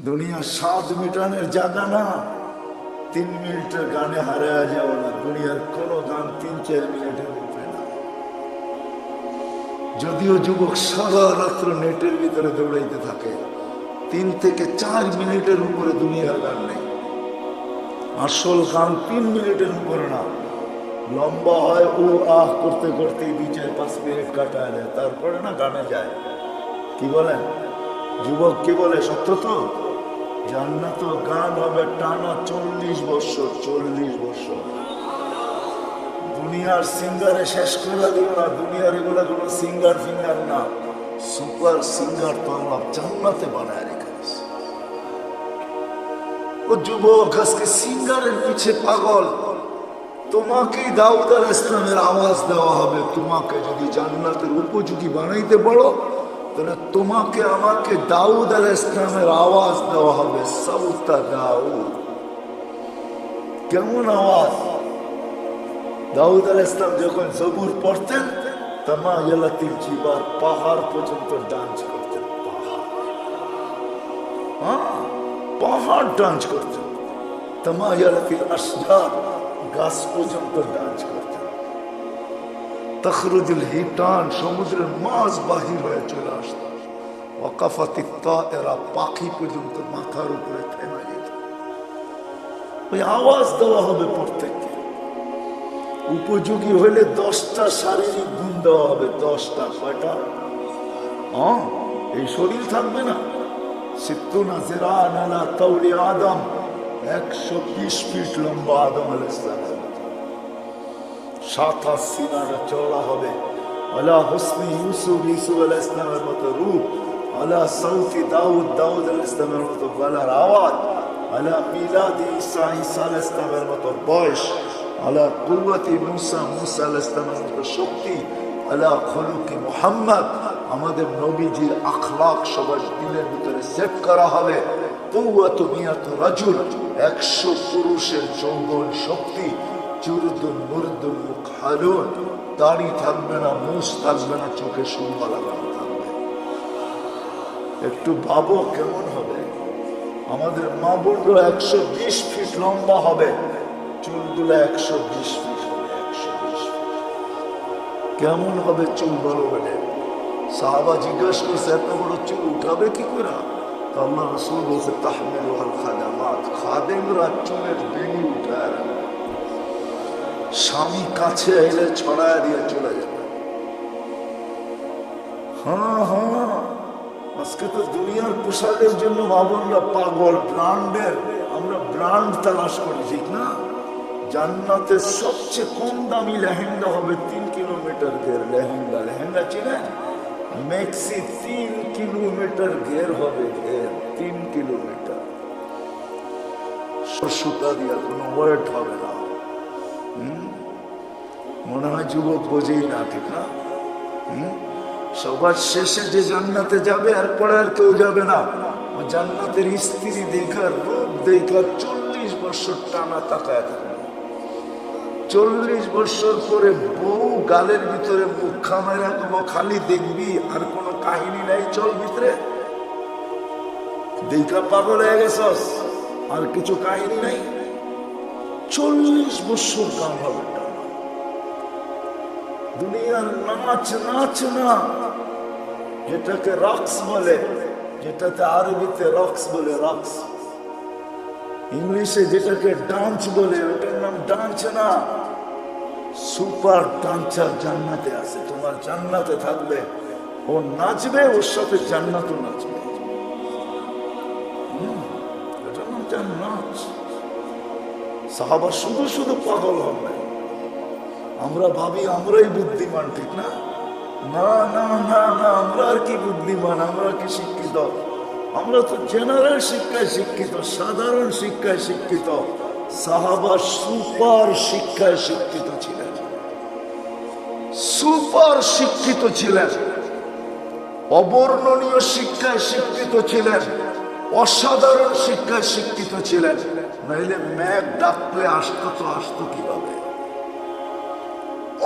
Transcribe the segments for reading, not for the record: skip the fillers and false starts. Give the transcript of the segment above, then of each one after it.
দুনিয়া স্বাদ মিটানের জায়গা না। 3 মিনিটের গানে হারিয়ে যাও না। দুনিয়ার কোন গান 3-4 মিনিটের উপরে না। যদিও যুবক সারা রাত্র নেটের ভিতরে দৌড়াইতে থাকে, 3 থেকে 4 মিনিটের উপরে দুনিয়ার গান নেই। আসল গান 3 মিনিটের উপরে না। লম্বা হয় ও আহ করতে করতে 2-4-5 মিনিট কাটায় দেয়, তারপরে না গানে যায়। কি বলেন যুবক? কি বলে? সত্য তো। জান্নাত গান হবে টানা 40 বছর। 40 বছর। দুনিয়ার সিঙ্গারে শেষ করে দিও না। দুনিয়ার এগুলো কোনো সিঙ্গার ফিঙ্গার না, সুপার সিঙ্গার তো আমরা জান্নাতে বানায় রেখেছি। ও যুবক আজকে সিঙ্গারের পিছে পাগল। তোমাকেই দাউদ আলাইহিস সালামের আওয়াজ দেওয়া হবে। তোমাকে যদি জান্নাতের উপযোগী বানাইতে পারো, তাহলে তোমাকে আমাকে দাউদ আলাইহিস সালামের আওয়াজ দেওয়া হবে। সাউতা দাউদ। কেমন আওয়াজ? দাউদ আলাইহিস সালাম যখন জবুর পড়তেন, তামায়ালাতিল জিবাল, পাহাড় পর্যন্ত ডান্স করতেন। পাহাড় ডান্স করতেন। তামায়ালাতিল আশজার, গাছ পর্যন্ত ডান্স করতেন। তখরুজুল হিটান, সমুদ্রের মাছ বাহির হয়ে চলে আসত। ওয়াকাফাতিত তায়রা, পাখি পর্যন্ত মাথার উপরে থেমে যেত। ওই আওয়াজ দেওয়া হবে প্রত্যেককে। উপযোগী হলে 10টা শারীরিক গুণ দেওয়া হবে। 10টা। কয়টা? এই শরীর থাকবে না। সিত্তুনা জিরান আলা তাওলি আদম, 120 ফিট লম্বা আদম আলাইহিস সালাম। 7 হাত সিনাটা চওড়া হবে। আলা হুসনি ইউসুফ, ইউসুফ আলাইহিস সালামের মতো রূপ। আলা সাউতি দাউদ, দাউদ আলাইহিস সালামের মতো গলার আওয়াজ। আলা মিলাদি ঈসা, ঈসা আলাইহিস সালামের মতো বয়স। আলা কুওয়াতি মুসা, মুসা আলাইহিস সালামের মতো শক্তি। আলা খুলুকি মুহাম্মদ, আমাদের নবীজির আখলাক সবার দিলের ভিতরে সেট করা হবে। কুওয়াতু মিয়াতু রাজুল, 100 পুরুষের যৌবন শক্তি। চুরদুন মুরদুন মুকহালুন, দাড়ি থাকবে না, মুছ থাকবে না, চোখে সুরমা লাগানো থাকবে। একটু ভাবো কেমন হবে। আমাদের মা বোনরা 120 ফিট লম্বা হবে, চুলগুলো 120 ফিট হবে। 120 ফিট কেমন হবে চুল? বড় বলে সাহাবা জিজ্ঞাসা করছে, এত বড় চুল উঠাবে কি করে? তো আল্লাহ রাসূল বলছে, তাহমিলুহাল খাদামাত, খাদেমরা চুলের বেনি উঠায় রাখে। স্বামী কাছে এলে ছড়ায় দিয়ে চলে যাবে। আজকে তো দুনিয়ার পোশাকের জন্য বাবনরা পাগল। ব্র্যান্ডের আমরা ব্র্যান্ড তালাশ করি, ঠিক না? জান্নাতের সবচেয়ে কম দামি লেহেঙ্গা হবে 3 কিলোমিটার ঘের লেহেঙ্গা। লেহেঙ্গা চিনেন? মেক্সি 3 কিলোমিটার ঘের হবে। ঘের 3 কিলোমিটার। সুতা দিয়া কোনো ওয়েট হবে না। মনে হয় যুবক বোঝেই না, ঠিক না? সবার শেষে যে জান্নাতে যাবে, এরপরে আর কেউ যাবে না। জান্নাতের স্ত্রী দেখার, রূপ দেখার 40 বছর টানা তাকায় থাকবে। 40 বছর পরে বউ গালের ভিতরে মুখ খামায় রাখবো, খালি দেখবি, আর কোনো কাহিনী নাই। চল ভিতরে দেখা পাগল হয়ে গেছস, আর কিছু কাহিনী নাই। 40 বছর গান হবে। দুনিয়ার নাচ নাচ না, যেটাকে রক্স বলে, যেটাতে আরবিতে রক্স বলে, রক্স। ইংলিশে যেটাকে ডান্স বলে, ওটার নাম ডান্স না। সুপার ডান্সার জান্নাতে আছে। তোমার জান্নাতে থাকবে, ও নাচবে, ওর সাথে জান্নাতও নাচবে। এটার নাম জান্নাত। সাহাবা শুধু শুধু পাগল হবে। আমরা ভাবি আমরাই বুদ্ধিমান, ঠিক না? না না না না, আমরা আর কি বুদ্ধিমান, আমরা কি শিক্ষিত? আমরা তো জেনারেল শিক্ষায় শিক্ষিত, সাধারণ শিক্ষায় শিক্ষিত। সাহাবা সুপার শিক্ষায় শিক্ষিত ছিলেন। সুপার শিক্ষিত ছিলেন, অবর্ণনীয় শিক্ষায় শিক্ষিত ছিলেন, অসাধারণ শিক্ষায় শিক্ষিত ছিলেন। নাইলে ম্যাক ডাকলে আসতো তো আসতো কিভাবে?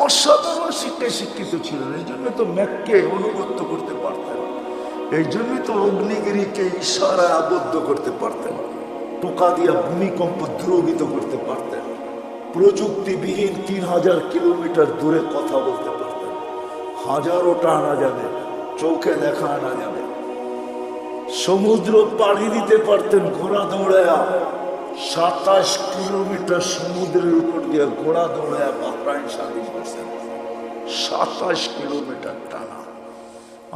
অসাধারণ শিক্ষায় শিক্ষিত ছিলেন, এই জন্য তো ম্যাককে অনুগত্য করতে পারতেন। এই জন্যই তো অগ্নিগিরিকে ইশারায় আবদ্ধ করতে পারতেন, টোকা দিয়া ভূমিকম্প দ্রবিত করতে পারতেন, প্রযুক্তিবিহীন 3000 কিলোমিটার দূরে কথা বলতে পারতেন, হাজারোটা আনা যাবে, চোখে দেখা আনা যাবে, সমুদ্র পাড়ি দিতে পারতেন ঘোড়া দৌড়ায়া, 27 কিলোমিটার সমুদ্রের উপর দিয়ে ঘোড়া দৌড়ায়া বাহরাইন স্বাধীন করছেন, 27 কিলোমিটার টানা।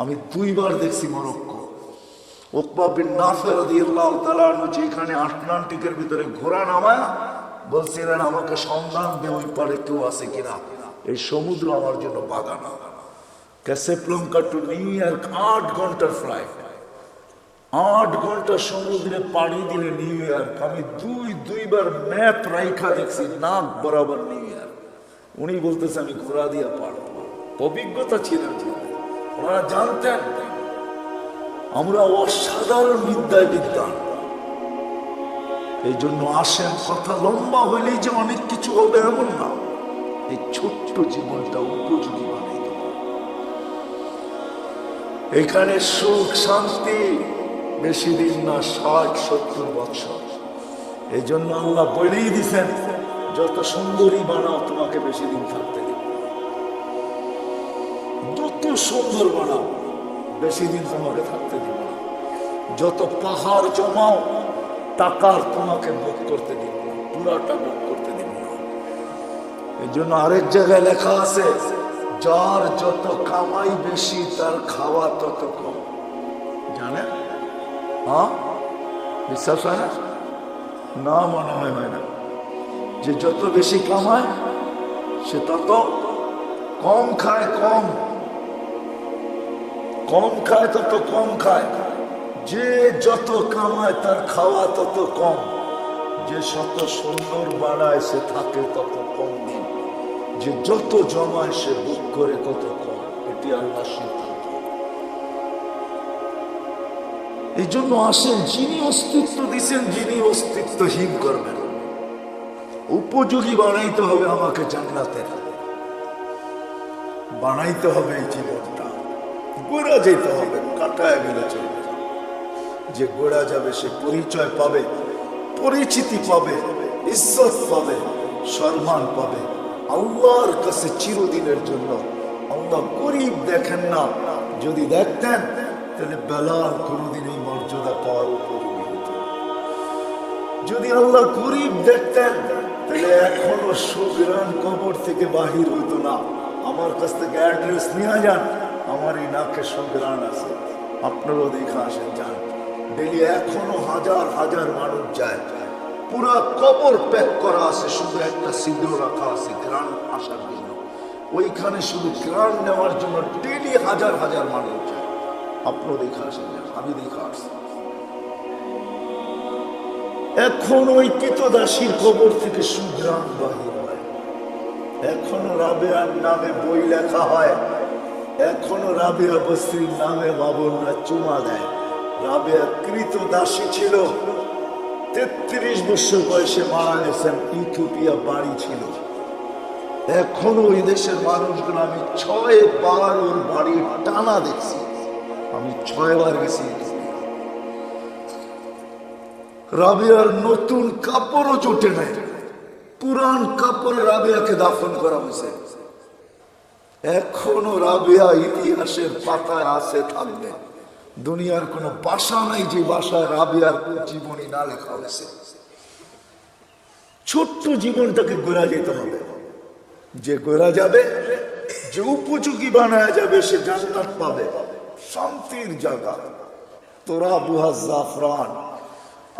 আমি 2 বার দেখছি মরক্কো। উকবা বিন নাফি রাদিয়াল্লাহু তাআলা আনহু যেখানে আটলান্টিকের ভিতরে ঘোড়া নামায়া বলছিলেন, আমাকে সন্ধান দে ওই পারে কেউ আছে কিনা, এই সমুদ্র আমার জন্য বাধা না। ক্যাসাব্লাঙ্কা টু নিউ ইয়র্ক 8 ঘন্টার ফ্লাইট, 8 ঘন্টা সমুদ্রে পাড়ি দিলে নিউ ইয়র্ক। আমি দুইবার ম্যাপ রাইখা দেখছি, নাক বরাবর নিউ ইয়র্ক। উনি বলতেছে আমি ঘোড়া দিয়ে পারবো, অভিজ্ঞতা ছিলেন, ওনারা জানতেন আমরা অসাধারণ বিদ্যায় বিদ্যান। এই জন্য আসেন, কথা লম্বা হইলেই যে অনেক কিছু হবে এমন না, এই ছোট্ট জীবনটা উপযোগী বানাই দেব। এখানে সুখ শান্তি বেশি দিন না, 60-70 বছর। এই জন্য আল্লাহ বলেই দিছেন, যত সুন্দরী বানাও তোমাকে বেশি দিন থাকতে দিব, যত সুন্দর বানাও বেশি দিন তোমাকে থাকতে দিব না, যত পাহাড় জমাও টাকার তোমাকে ভোগ করতে দিব না, পুরাটা ভোগ করতে দিব না। এই জন্য আরেক জায়গায় লেখা আছে, যার যত কামাই বেশি তার খাওয়া তত কম। জানেন? হ্যাঁ, বিশ্বাস হয় না? না, মনে হয় না। যে যত বেশি কামায় সে তত কম খায়, কম খায় তত কম খায়। যে যত কামায় তার খাওয়া তত কম, যে শত সুন্দর বানায় সে থাকে তত কম দিন, যে যত জমায় সে ভোগ করে তত কম। এটি আল্লাহর সিদ্ধান্ত। এই জন্য আসেন, যিনি অস্তিত্ব দিচ্ছেন, যিনি অস্তিত্বহীন করবেন, উপযোগী বানাইতে হবে আমাকে জান্নাতের, বানাইতে হবে এই জীবনটা। গোড়া যেতে হবে, কাটায় গেলে চলবে। যে গোড়া যাবে সে পরিচয় পাবে, পরিচিতি পাবে, ইজ্জত পাবে, সম্মান পাবে আল্লাহর কাছে চিরদিনের জন্য। আল্লাহ গরিব দেখেন না, যদি দেখতেন তাহলে বেলাল কোনোদিন এই মর্যাদা পাওয়ার উপযোগী হতো। যদি আল্লাহ গরিব দেখতেন তাহলে এখনো সুগ্রাণ কবর থেকে বাহির হইতো না। আমার কাছ থেকে অ্যাড্রেস নিয়ে যান, আমার এই নাকে সুগ্রাণ আছে, আপনারাও দেখে আসেন, যান। ডেলি এখনো হাজার হাজার মানুষ যায়, পুরা কবর প্যাক করা আছে, শুধু একটা ছিদ্র রাখা আছে গ্রাণ আসার জন্য। ওইখানে শুধু গ্রাণ নেওয়ার জন্য ডেলি হাজার হাজার মানুষ যায়। আপনারাও দেখে আসেন, আমি দেখে আসছি। এখন ওই কৃতদাসীর কবর থেকে সুগ্রাণ বাহির হয়, এখনো রাবেয়ার নামে বই লেখা হয়, এখনো রাবেয়া বস্তির নামে বাবুররা চুমা দেয়। রাবেয়া কৃতদাসী ছিল, 33 বছর বয়সে মারা গেছেন, ইথিওপিয়া বাড়ি ছিল। এখনো ওই দেশের মানুষগুলো, আমি 6 বার ওর বাড়ি টানা দেখছি, আমি 6 বার গেছি। রাবেয়ার নতুন কাপড়ও জোটে নাই, পুরান কাপড়ে রাবেয়াকে দাফন করা হয়েছে। এখনো রাবেয়া ইতিহাসের পাতায় আছে, থাকবে। দুনিয়ার কোনো ভাষা নাই যে ভাষায় রাবেয়ার জীবনী না লেখা হয়েছে। ছোট্ট জীবনটাকে গোড়া যেতে হবে, যে গোড়া যাবে, যে উপযোগী বানায় যাবে, সে জান্নাত পাবে, শান্তির জায়গা। তোরাবুহা জাফরান।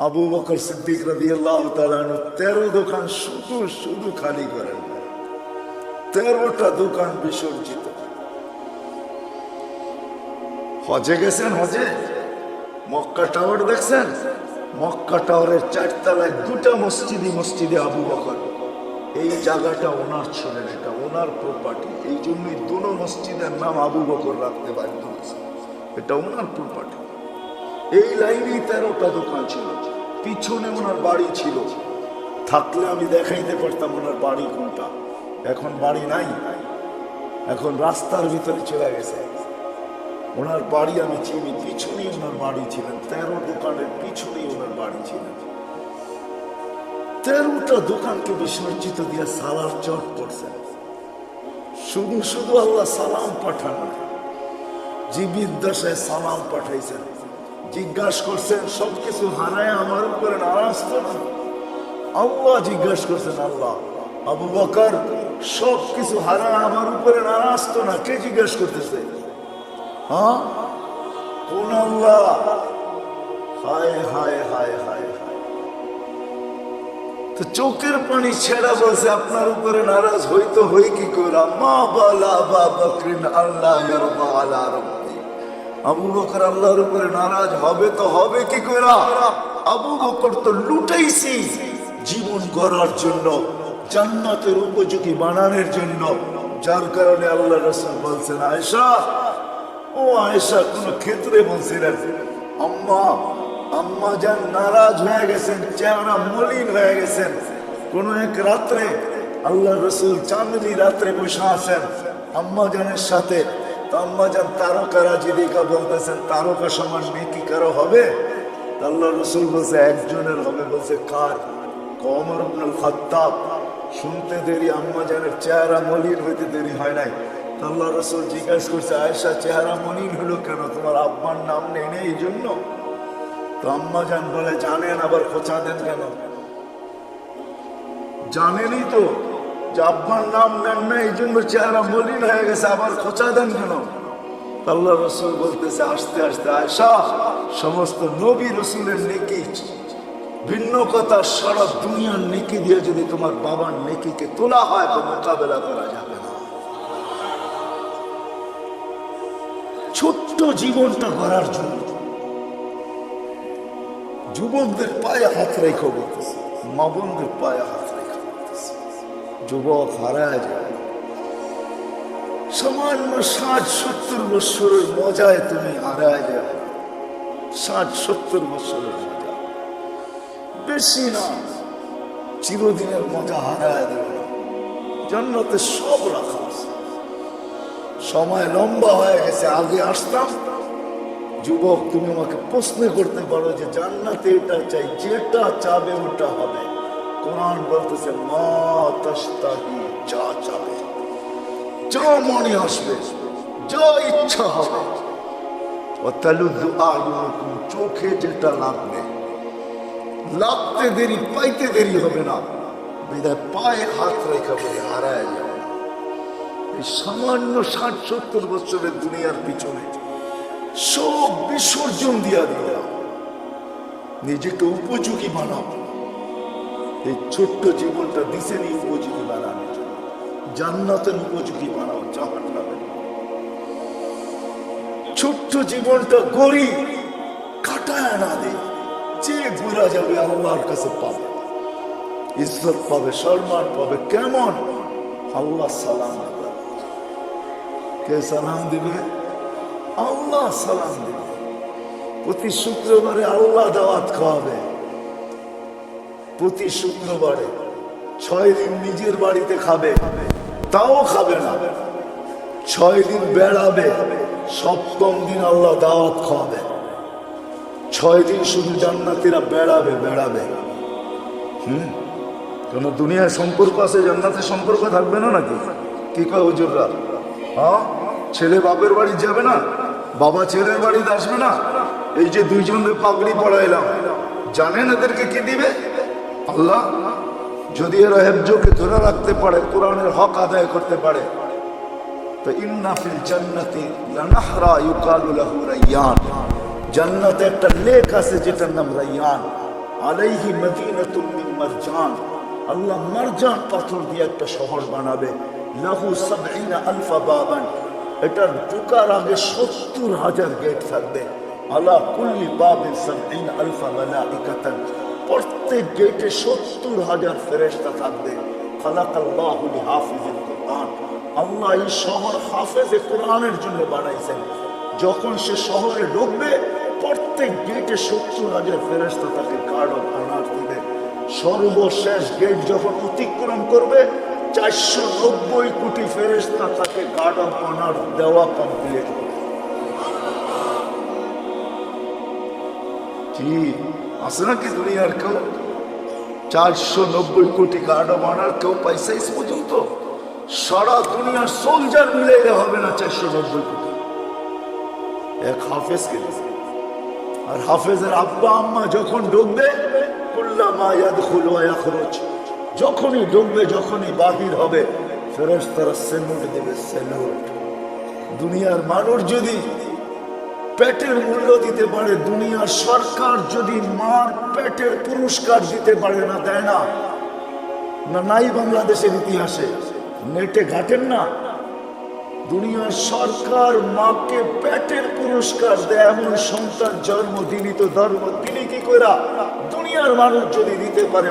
আবু বকর সিদ্দিক রাদিয়াল্লাহু তাআলা আনহু 13 দোকান শুধু খালি করেন, 13টা দোকান বিসর্জিত। হজে গেছেন, হজে মক্কা টাওয়ার দেখছেন? মক্কা টাওয়ারের 4 তলায় 2টা মসজিদে আবু বকর। এই জায়গাটা ওনার ছিলেন, এটা ওনার প্রপার্টি। এই জন্যই দুটো মসজিদের নাম আবু বকর রাখতে বাধ্য হয়েছে, এটা ওনার প্রপার্টি। এই লাইনেই 13টা দোকান ছিল, পিছনে ওনার বাড়ি ছিল। থাকলে আমি দেখাইতে পারতাম ওনার বাড়ি কোনটা। এখন বাড়ি নাই, এখন রাস্তার ভিতরে চলে গেছে। ওনার বাড়ি আমি চিনি, পিছনেই ওনার বাড়ি ছিলেন, 13 দোকানের পিছনেই ওনার বাড়ি ছিলেন। 13টা দোকানকে বিসর্জিত দিয়ে সালার চট করছেন। শুধু শুধু আল্লাহ সালাম পাঠান, জীবিত দশায় সালাম পাঠাইছেন। জিজ্ঞাসা করছেন সবকিছু হারায় আমার উপরে নারাজ তো না? আল্লাহ জিজ্ঞাসা করছেন, আল্লাহ আবু বকর সবকিছু হারায় আমার উপরে নারাজ তো না? কে জিজ্ঞাসা করতেছে? হ্যাঁ, কোন আল্লাহ? হায় হায় হায় হায় হায়। তো চোখের পানি ছেড়া বলছে আপনার উপরে নারাজ হইতো হই কি করে? মা বালা আবা বকরিন আল্লাহ ইয়ারদা আলা রাব্বি। আবু বকর আল্লাহর উপরে নারাজ হবে তো হবে কি করে? আবু বকর তো লুটাইছি জীবন গড়ার জন্য, জান্নাতের উপযোগী বানানোর জন্য, যার কারণে আল্লাহ রাসূল বলছেন, আয়েশা ও আয়েশা, কোন ক্ষেত্রে বলছিলেন আম্মা আম্মা যান নারাজ হয়ে গেছেন, চেহারা মলিন হয়ে গেছেন। কোন এক রাত্রে আল্লাহ রসুল চাঁদনি রাত্রে বসে আছেন আম্মা জানের সাথে। তো আম্মা যান তারকারাজি দেখা বলতেছেন, তারকা সমান নেকি কারো হবে? আল্লাহ রসুল বলছে একজনের হবে। বলছে কার? ওমর ইবনুল খাত্তাব। শুনতে দেরি, আম্মা জানের চেহারা মলিন হইতে দেরি হয় নাই। আল্লাহ রসুল জিজ্ঞাসা করছে, আয়েশা চেহারা মলিন হলো কেন? তোমার আব্বার নাম নেই না এই জন্য? তো আম্মা জান বলে, জানেন, আবার খোঁচা দেন কেন? জানেনই তো যে আব্বার নাম নেন না, এই জন্য চেহারা মলিন হয়ে গেছে, আবার খোঁচা দেন কেন? আল্লাহ রসুল বলতেছে আস্তে আস্তে, আয়েশা সমস্ত নবী রসুলের নেকি ভিন্ন কথা, সারা দুনিয়ার নেকি দিয়ে যদি তোমার বাবার নেকিকে তোলা হয় তো মোকাবেলা করা যাবে না। ছোট্ট জীবনটা গড়ার জন্য যুবকদের পায়ে হাত রেখে বলতেছে, মা বোনদের পায়ে হাত রেখে বলতেছে, যুবক হারায় যায়। সামান্য 60-70 বছরের মজায় তুমি হারায় যাবে। 60-70 বছরের মজা বেশি না, চিরদিনের মজা হারায় দেবে না। জান্নাতে সব রাখা আছে। সময় লম্বা হয়ে গেছে, আগে আসতাম। যুবক তুমি আমাকে প্রশ্ন করতে পারো যে জান্নাতে এটা চাই, যেটা চাবে ওটা হবে। কোরআন বলতেছে মা তাশতাহি, যা চাবে, যা মনে আসবে, যা ইচ্ছা হবে। ওয়াতালুযু আ'য়ুনুকুম, চোখে যেটা লাগবে, লাগতে দেরি পাইতে দেরি হবে না। বিদায় পায়ে হাত রেখা বলে হারায় যাবে। এই সামান্য 60-70 বছরের দুনিয়ার পিছনে সব বিসর্জন দিয়া দিয়া নিজেকে উপযোগী বানাও। এই ছোট্ট জীবনটা দিছেনি উপযোগী বানানো, জান্নাতের উপযোগী বানাও, জাহান্নামের। ছোট্ট জীবনটা গড়ি কাটায় না দে, যে ঘুরা যাবে আল্লাহর কাছে পাবে, ইজ্জত পাবে, সম্মান পাবে। কেমন? আল্লাহ সালাম দিবে। কে সালাম দিবে? আল্লাহ সালাম দিবে। প্রতি শুক্রবারে আল্লাহ দাওয়াত খাওয়াবে। প্রতি শুক্রবারে 6 দিন নিজের বাড়িতে খাবে, তাও খাবে না। 6 দিন বেড়াবে, 7ম দিন আল্লাহ দাওয়াত খাওয়াবে। 6 দিন শুধু জান্নাতীরা বেড়াবে বেড়াবে। কেন দুনিয়ার সম্পর্ক আছে, জান্নাতের সম্পর্ক থাকবে না নাকি? কি কয় হুজুররা? হ্যাঁ, ছেলে বাপের বাড়ি যাবে না, বাবা ছেলের বাড়িতে আসবে না। এই যে 2 জনের পাগড়ি পড়াইলাম, জানেন এদেরকে কি দিবে? আল্লাহ। যদি এরা হেফজকে ধরে রাখতে পারে, কোরআনের হক আদায় করতে পারে, তো ইন্না ফিল জান্নাতি লানাহরা ইউকালু লাহু রায়্যান, জান্নাতে একটা লেক আছে যেটার নাম রায়্যান। আলাইহি মদিনাতুম মিন মারজান, আল্লাহ মারজান পাথর দিয়ে একটা শহর বানাবে। লাহু ৭০,০০০ বাবান, এটার ঢোকার আগে ৭০,০০০ গেট থাকবে। আলা কুল্লি বাবিন ৭০,০০০ মালাইকাতান, প্রত্যেক গেটে ৭০,০০০ ফেরেশতা থাকবে। খালাকাল্লাহু লিহাফিজিল কুরআন, আল্লাহ এই শহর হাফেজে কোরআনের জন্য বানাইছেন। যখন সে শহরে ঢুকবে, প্রত্যেক গেটে ৭০,০০০ ফেরেশতা তাকে গার্ড অফ অনার দিবে। সর্বশেষ গেট যখন অতিক্রম করবে, 490 কোটি ফেরেশতা তাকে গার্ড অফ অনার দেওয়া কমপ্লিট করবে। কি আছে নাকি দুনিয়ার কেউ 490 কোটি কার্ড বানার কেউ পয়সা ইস পর্যন্ত? সারা দুনিয়ার সোলজার মিলে হবে না 490 কোটি এক হাফেজকে দিয়েছে। আর হাফেজের আব্বা আম্মা যখন ঢুকবে কুল্লামা ইয়াদখুলু ওয়া ইয়াখরুজ, যখনই ঢুকবে যখনই বাহির হবে ফেরেশতারা সেলুট দেবে, সেলুট। দুনিয়ার মানুষ যদি পেটের মূল্য দিতে পারে, দুনিয়ার সরকার যদি মার পেটের পুরস্কার দিতে পারে, না দেয় না, না নাই বাংলাদেশের ইতিহাসে নেটে ঘাটেন না, দুনিয়ার সরকার মাকে পেটের পুরস্কার দেয় এমন সন্তান জন্ম দিনই তো ধর্ম তিনি কি কইরা দুনিয়ার মানুষ যদি দিতে পারে,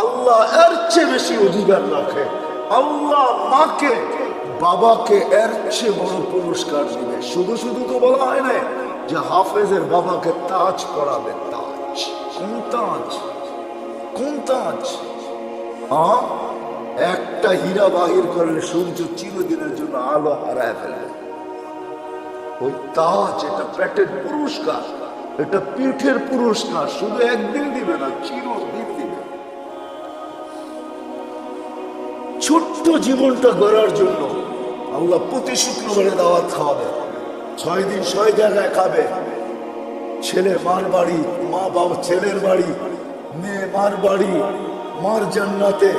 আল্লাহ এর চেয়ে বেশি অধিকার রাখে। আল্লাহ মাকে বাবাকে এর চেয়ে বড় পুরস্কার দিবে। শুধু শুধু তো বলা হয় না যে হাফেজের বাবাকে তাজ পরাবে। তাজ কোন তাজ? কোন তাজ? একটা হীরা বাহির করলে সূর্য চিরদিনের জন্য আলো হারায় ফেলবে। ওই তাজ এটা পেটের পুরস্কার, এটা পিঠের পুরস্কার। শুধু একদিন দিবে না, চিরদিন দিবে। ছোট্ট জীবনটা গড়ার জন্য আল্লাহ প্রতি শুক্রবারে দাওয়াত খাওয়াবে। 6 দিন 6 জায়গায় খাবে। ছেলে মার বাড়ি, মা বাবা ছেলের বাড়ি, মেয়ে মার বাড়ি, মার জান্নাতে,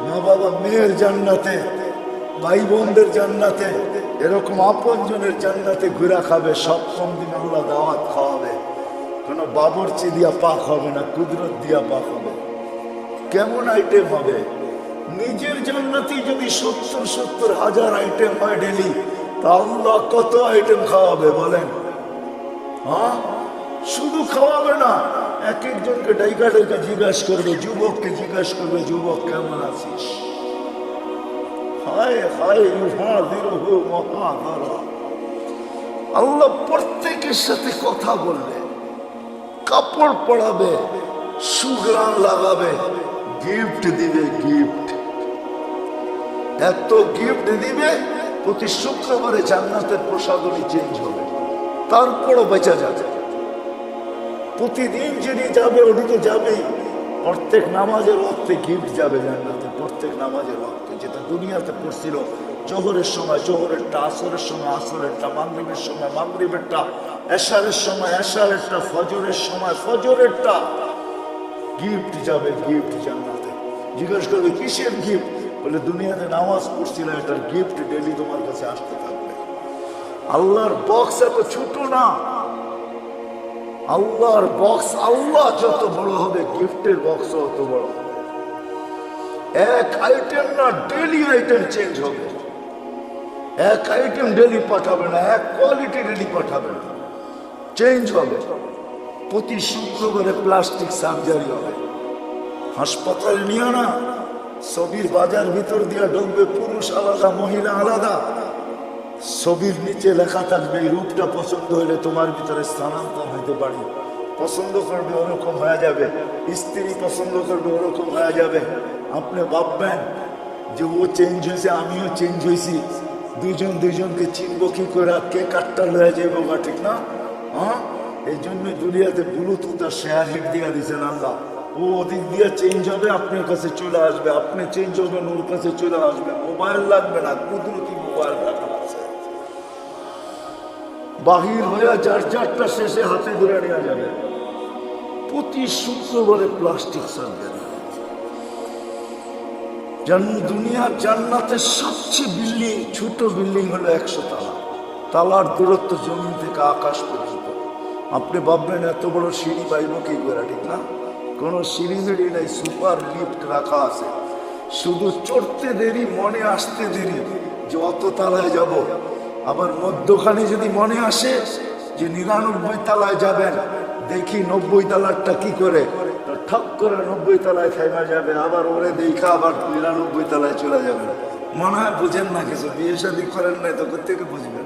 মা বাবা মেয়ের জান্নাতে, ভাই বোনদের জান্নাতে, এরকম আপনজনের জান্নাতে ঘুরা খাবে। সপ্তম দিন আল্লাহ দাওয়াত খাওয়াবে। কোনো বাবরচি দিয়া পাক হবে না, কুদরত দিয়া পাক হবে। কেমন আইটেম হবে? নিজের জান্নাতি যদি 70 হাজার আইটেম হয় ডেলি, তা আল্লাহ কত আইটেম খাওয়াবে বলেন? শুধু খাওয়াবে না, এক একজনকে ডাইকা ডাইকা জিজ্ঞাসা করবে, যুবককে জিজ্ঞাসা করবে, যুবক কেমন আছিস? হায় হায় ইউহাযিরুহু মুহাযারা। আল্লাহ প্রত্যেকের সাথে কথা বলবে, কাপড় পরাবে, সুঘ্রাণ লাগাবে, গিফট দিবে। গিফট এত গিফট দিবে, প্রতি শুক্রবারে জান্নাতের প্রসাদনী চেঞ্জ হবে। তারপরও বেঁচে যাবে। প্রতিদিন যিনি যাবে ওটি তো যাবেই। প্রত্যেক নামাজের ওয়াক্তে গিফট যাবে জান্নাতে। প্রত্যেক নামাজের ওয়াক্তে, যেটা দুনিয়াতে পড়ছিল জোহরের সময় জোহরেরটা, আসরের সময় আসরেরটা, মাগরিবের সময় মাগরিবেরটা, এশারের সময় এশারেরটা, ফজরের সময় ফজরেরটা, গিফট যাবে। গিফট জান্নাতে। জিজ্ঞেস করবে কিসের গিফট? বলে দুনিয়াতে নামাজ পড়ছিল, এটার গিফট ডেলি তোমার কাছে আসতে থাকবে। আল্লাহর বক্স এত ছোট না। আল্লাহর বক্স, আল্লাহ যত বড় হবে গিফটের বক্স অত বড় হবে। এক আইটেম না, ডেলি আইটেম চেঞ্জ হবে। এক আইটেম ডেলি পাঠাবে না, এক কোয়ালিটি ডেলি পাঠাবে না, চেঞ্জ হবে। প্রতি শুক্রবারে প্লাস্টিক সার্জারি হবে। হাসপাতালে নিয়ে না, ছবির বাজার ভিতর দিয়ে ঢুকবে, পুরুষ আলাদা মহিলা আলাদা। ছবির নিচে লেখা থাকবে এই রূপটা পছন্দ হলে তোমার ভিতরে স্থানান্তর হইতে পারে। পছন্দ করবে ওরকম হয়ে যাবে, স্ত্রী পছন্দ করবে ওরকম হয়ে যাবে। আপনি ভাববেন যে ও চেঞ্জ হয়েছে, আমিও চেঞ্জ হয়েছি, দুইজন দুইজনকে চিনবো কি করে? কে কাটটা লয়ে যাবো বা, ঠিক না? এই জন্য দুনিয়াতে ব্লুটুথ আর শেয়ার হিট দিয়ে দিয়েছেন আল্লাহ। ও ওদিক দিয়ে চেঞ্জ হবে, আপনার কাছে চলে আসবে, আপনি চেঞ্জ হবেন, ওর কাছে চলে আসবে। মোবাইল লাগবে না, কুদরতি মোবাইল রাখা আছে। বাহির হয়ে যার যারটা শেষে হাতে ধরে নেওয়া যাবে। প্রতি শুক্রবারে প্লাস্টিক সার্জারি। দুনিয়ার জান্নাতের সবচেয়ে বিল্ডিং, ছোট বিল্ডিং হলো 100 তালা। তালার দূরত্ব জমিন থেকে আকাশ পর্যন্ত। আপনি ভাববেন এত বড় সিঁড়ি পাইব কি করে, ঠিক না? কোনো সিঁড়ি মিড়ি নাই, সুপার লিফট রাখা আছে। শুধু চড়তে দেরি, মনে আসতে দেরি যে অত তালায় যাব। আবার মধ্যখানে যদি মনে আসে যে 99 তালায় যাবেন, দেখি 90 তালারটা কি করে, ঠক করে 90 তালায় খাইমা যাবে। আবার ওরে দেখা আবার 99 তালায় চলে যাবে। মনে হয় বুঝেন না কিছু, বিয়ে শাদী করেন নাই তো কোথেকে বুঝবেন?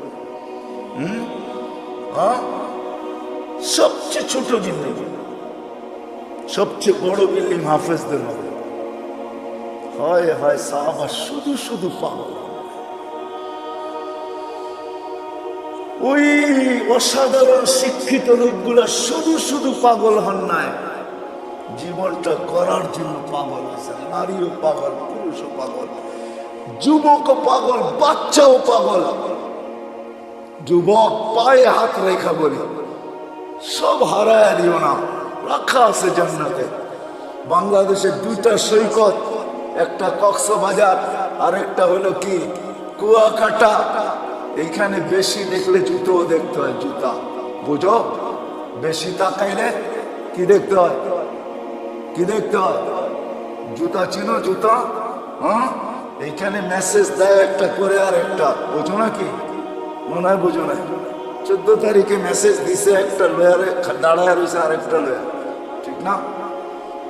সবচেয়ে ছোট জিন্দগি, সবচেয়ে বড় বিল্ডিং হাফেজদের হবে। হয় হয় সাহাবা শুধু শুধু পাগল। ওই অসাধারণ শিক্ষিত লোকগুলা শুধু শুধু পাগল হন নাই, জীবনটা করার জন্য পাগল হয়েছে। নারীও পাগল, পুরুষও পাগল, যুবকও পাগল, বাচ্চাও পাগল। যুবক পায়ে হাত রেখা বলি, সব হারায় দিও না, রাখা আছে জান্নাতে। বাংলাদেশের দুইটা সৈকত, একটা কক্সবাজার আর একটা হলো কি কুয়াকাটা। এইখানে বেশি দেখলে জুতোও দেখতে হয়, জুতা বুঝো, বেশি তাকাইলে কি দেখতে হয়, কি দেখতে হয়, জুতা চিনো, জুতা। হ্যাঁ, এইখানে মেসেজ দেয় একটা করে আর একটা, বুঝো না কি, মনে হয় বুঝো না। 14 তারিখে মেসেজ দিছে একটা লয়ারে দাঁড়ায় রয়েছে আর একটা লয়ার, ঠিক না?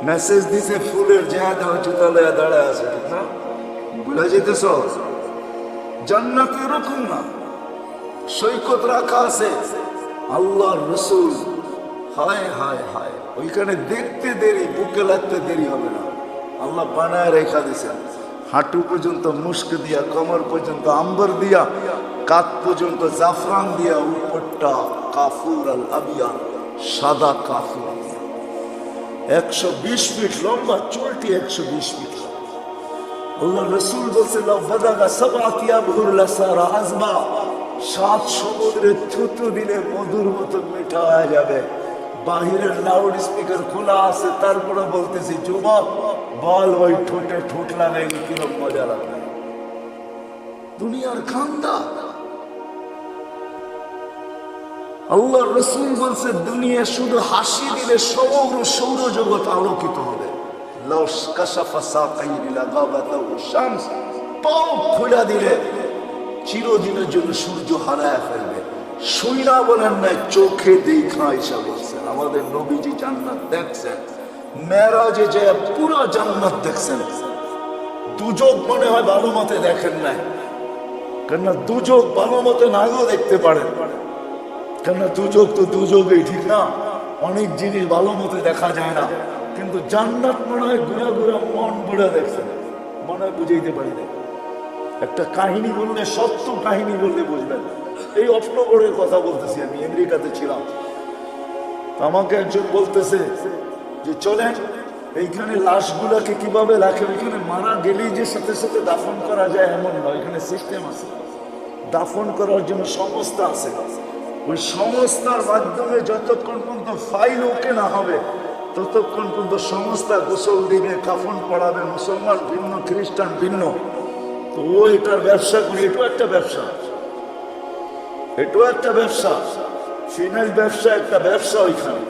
মেসেজ দিছে ফুলের যা দেওয়া জুতা লয়া দাঁড়ায় আছে, ঠিক না? বুঝা যেতেছ? জান্নাত এরকম না, সৈকত রাখা আছে। আল্লাহর রাসূল, হায় হায় হায়, ওইখানে দেখতে দেরি, বুকে লাগতে দেরি হবে না। আল্লাহ বানায় রেখা দিছেন, হাঁটু পর্যন্ত মুস্ক দিয়া, কমর পর্যন্ত আম্বর দিয়া, কাত পর্যন্ত জাফরান দিয়া, উপরটা কাফুর আল আবিয়া, সাদা কাফুর দিয়া। 120 ফিট লম্বা চুলটি, 120 ফিট। আল্লাহ রাসূল বলছে, লাউ বাদাগা সাবআতি আবহুর লাসারা আযবা, 7 সমুদ্রে থুতু দিলে মধুর মতো মিঠা হয়ে যাবে। বাহিরের লাউড স্পিকার খোলা আছে, তারপরে বলতেছি, যুবক বল, ওই ঠোঁটে ঠোঁট লাগাইলে কিরকম মজা লাগবে। দুনিয়ার খান্দা। আল্লাহ রাসূল বলছে, দুনিয়া শুধু হাসি দিলে সমগ্র সৌরজগৎ আলোকিত হবে। লাউস কাশাফা সাকাইনি লাগাবাতাহু শামস, পাও খোলা দিলে চিরদিনের জন্য সূর্য হারায় ফেলবে। শুইনা বলেন নাই, চোখে দেখা এসে বলছেন। আমাদের নবীজি জান্নাত দেখছেন, মেরাজে যে পুরো জান্নাত দেখছেন। দুজক মনে হয় ভালো মতে দেখেন নাই, কেননা দুজক ভালো মতে নাও দেখতে পারেন, কেননা দুজক তো দুজকই, ঠিক না? অনেক জিনিস ভালো মতে দেখা যায় না, কিন্তু জান্নাত মনে হয় ঘুরা ঘুরা মন ভরে দেখছেন, মনে হয় বুঝাইতে পারি না। একটা কাহিনী বললে, সত্য কাহিনী বললে বুঝবেন। এই অক্টোবরের কথা বলতেছি, আমি আমেরিকাতে ছিলাম। আমাকে একজন বলতেছে যে চলেন এইখানে লাশগুলাকে কিভাবে রাখে, ওইখানে মারা গেলেই যে সাথে সাথে দাফন করা যায় এমন নয়, এখানে সিস্টেম আছে, দাফন করার জন্য সংস্থা আছে। ওই সংস্থার মাধ্যমে যতক্ষণ পর্যন্ত ফাইল ওকে না হবে, ততক্ষণ পর্যন্ত সংস্থা গোসল দিবে, কাফন পড়াবে। মুসলমান ভিন্ন, খ্রিস্টান ভিন্ন, তো ও এটার ব্যবসা করি। এটাও একটা ব্যবসা, এটাও একটা ব্যবসা, ফিনাইল ব্যবসা, একটা ব্যবসা ওইখানে।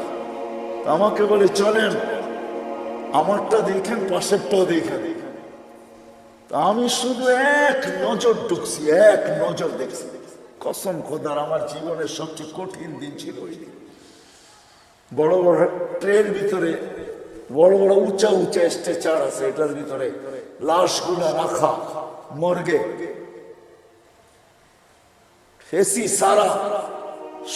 আমাকে বলে চলেন, আমারটা দেখেন, পাশেরটাও দেখেন। আমি শুধু এক নজর ঢুকছি, এক নজর দেখছি। কসম খোদার, আমার জীবনের সবচেয়ে কঠিন দিন ছিল ওই দিন। বড় বড় ট্রেন ভিতরে, বড় বড় উঁচা উঁচা স্ট্রেচার আছে, এটার ভিতরে লাশগুলা রাখা, মর্গে এসি সারা,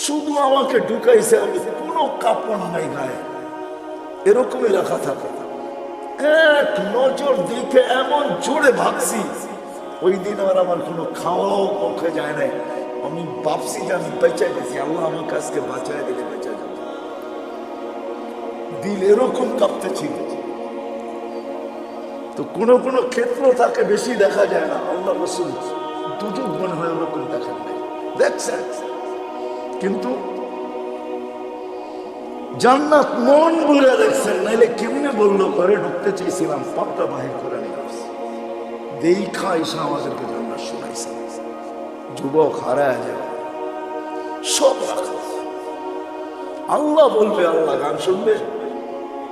শুধু আমাকে ঢুকাইছে, আমি কোনো কাপড় নাই গায়ে, এরকমই রাখা থাকে। এক নজর দেখে এমন জোরে ভাবছি, ওই দিন আর আমার কোনো খাওয়াও পক্ষে যায় নাই। আমি ভাবছি যে আমি বেঁচে গেছি, আল্লাহ আমার কাছকে বাঁচায় দিলে বেঁচে যাবে। দিল এরকম কাঁপতে ছিল। তো কোনো কোনো ক্ষেত্র তাকে বেশি দেখা যায় না। আল্লাহ রাসূল দুজক মনে হয় ওরকম দেখেন নাই, দেখছেন। কিন্তু জান্নাত মন ভরে দেখছেন, নাইলে কেমনে বললো ঘরে ঢুকতে চেয়েছিলাম, পাপটা বাহির করে নিয়ে আসছে। দেখা এসে আমাদেরকে জান্নাত শোনাইছে। যুবক হারায় যাবে, সব রাখা। আল্লাহ বলবে, আল্লাহ গান শুনবে,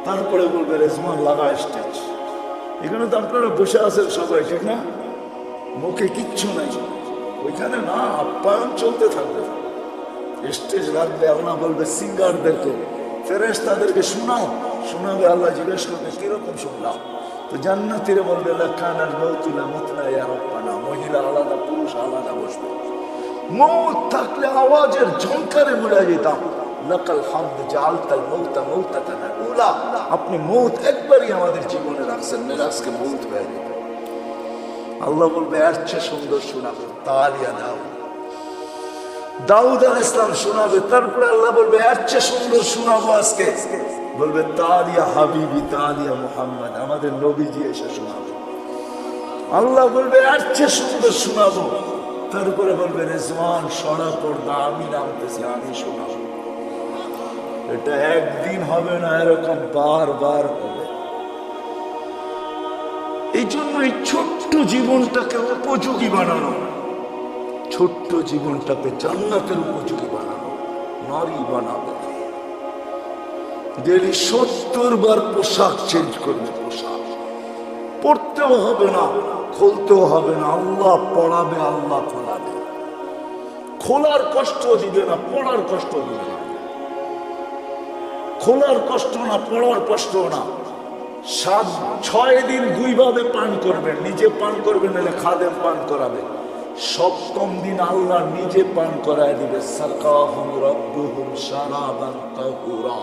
তারপরে বলবে রেজমান লাগা স্টেজ। এখানে তো আপনারা বসে আছেন সবাই, ঠিক না? মুখে কিচ্ছু নাই, ওইখানে না, আপ্যায়ন চলতে থাকবে। স্টেজ লাগবে, আল্লাহ বলবে সিঙ্গারদেরকে, ফেরেশতাদেরকে শোনাও, শোনাবে। আল্লাহ জিজ্ঞেস করবে কিরকম শুনলাম? তো জান্নাতীরা বলবে লাকানাল মাউতু লামুতনা ইয়া রাব্বানা, মহিলা আলাদা, পুরুষ আলাদা বসবে। মৌত থাকলে আওয়াজের ঝংকারে মরে যেতাম। লাকাল হামদ জাআলতাল মাউতা মাউতাতানা উলা, আপনি মৌত একবারই আমাদের জীবনে রাখছেন, না আজকে মৌত হয়ে যাবে। আল্লাহ বলবে এর চেয়ে সুন্দর শোনাবো, তালিয়া দাও। দাউদ আলাইহিস সালাম শোনাবে, তারপরে আল্লাহ বলবে এর চেয়ে সুন্দর শোনাবো আজকে, বলবে তালিয়া হাবিবি তালিয়া মুহাম্মদ, আমাদের নবীজি এসে শোনাবে। আল্লাহ বলবে এর চেয়ে সুন্দর শোনাবো, তারপরে বলবে রেজওয়ান সরা পর্দা, আমি নামতেছি, আমি শোনাবো। এটা একদিন হবে না, এরকম বারবার হবে। এই জন্য এই ছোট্ট জীবনটাকে উপযোগী বানানো, ছোট্ট জীবনটাকে জান্নাতের উপযোগী বানানো, নারী বানাবে। ডেলি 70 বার পোশাক চেঞ্জ করবে, পোশাক পড়তেও হবে না, খুলতেও হবে না, আল্লাহ পড়াবে, আল্লাহ খোলাবে। খোলার কষ্ট দিবে না, পড়ার কষ্ট দিবে না। খোলার কষ্ট না, পড়ার কষ্ট না। 6 দিন 2 ভাবে পান করবেন, নিজে পান করবেন, নাহলে খাদেম পান করাবে। 7ম দিন আল্লাহ নিজে পান করায় দিবে। সাকাহুম রাব্বুহুম শারাবান তাহুরা।